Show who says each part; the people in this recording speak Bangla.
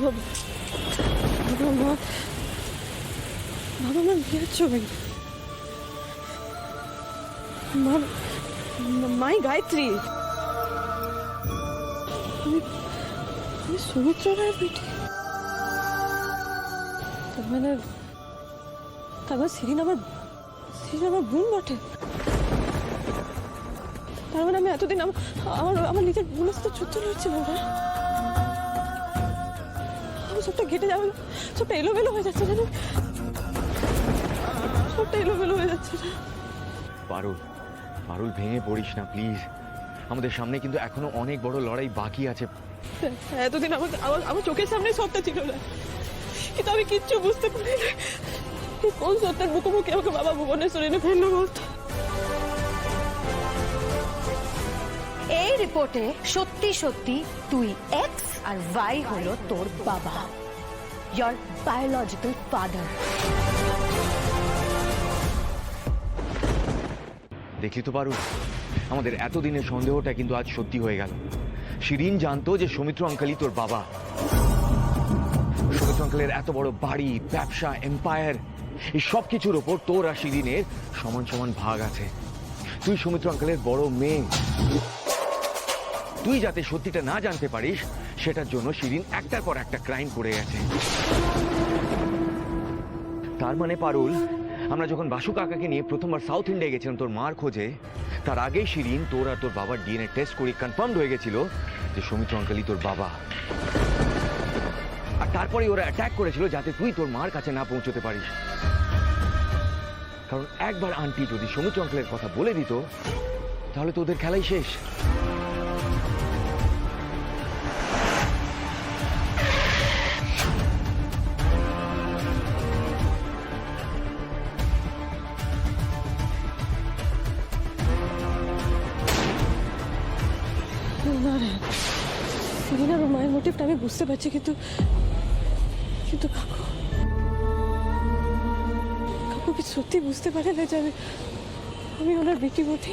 Speaker 1: বাবা মা বিয়ের ছবি মাই গায়ত্রী, আমি সুমিত্রা রায়ের বেটি। তার মানে শিরিন আমার বোন বটে। তার মানে আমি এতদিন আমার নিজের বোনের সাথে যুদ্ধ লড়ছিলাম না। আমি সবটা ঘেটে যাবে, সবটা এলোমেলো হয়ে যাচ্ছে না, সবটা এলোমেলো হয়ে যাচ্ছে না।
Speaker 2: পারুল ভেঙে পড়িস না প্লিজ, আমাদের সামনে কিন্তু এখনো অনেক বড় লড়াই বাকি আছে।
Speaker 1: এতদিন আমার চোখের সামনে সবটা ছিল না, কিন্তু আমি কিচ্ছু বুঝতে পারি না কোন সত্যের মুখোমুখি আমাকে বাবা ভুবনেশ্বর এনে ফেললো বলতো।
Speaker 3: এই রিপোর্টে সত্যি সত্যি তুই এক্স আর ওয়াই হলো তোর বাবা, your biological father।
Speaker 2: দেখলি তো পারুল, আমাদের এতদিনের সন্দেহটা কিন্তু আজ সত্যি হয়ে গেল। শিরিন জানতো যে সৌমিত্র আঙ্কেলই তোর বাবা। সৌমিত্র আঙ্কেলের এত বড় বাড়ি, ব্যবসা, এম্পায়ার, এই সব কিছুর ওপর তোর আর শিরিনের সমান সমান ভাগ আছে। তুই সৌমিত্র আঙ্কেলের বড় মেয়ে। তুই যাতে সত্যিটা না জানতে পারিস সেটার জন্য শিরিন একটার পর একটা ক্রাইম করে গেছে। তার মানে পারুল, আমরা যখন বাসু কাকাকে নিয়ে প্রথমবার সাউথ ইন্ডিয়া গেছিলাম তোর মার খোঁজে, তার আগেই শিরিন তোর আর তোর বাবার ডিএনএ টেস্ট করে কনফার্মড হয়ে গেছিল যে সৌমিত্র আঙ্কেলই তোর বাবা। আর তারপরে ওরা অ্যাটাক করেছিল যাতে তুই তোর মার কাছে না পৌঁছতে পারিস। কারণ একবার আন্টি যদি সৌমিত্র আঙ্কেলের কথা বলে দিত তাহলে তো ওদের খেলাই শেষ।
Speaker 1: না রে, শিরিনার মায়ের মোটিভটা আমি বুঝতে পারছি, কিন্তু কাকু কি সত্যি বুঝতে পারে না যে আমি ওনার বেটি বটি?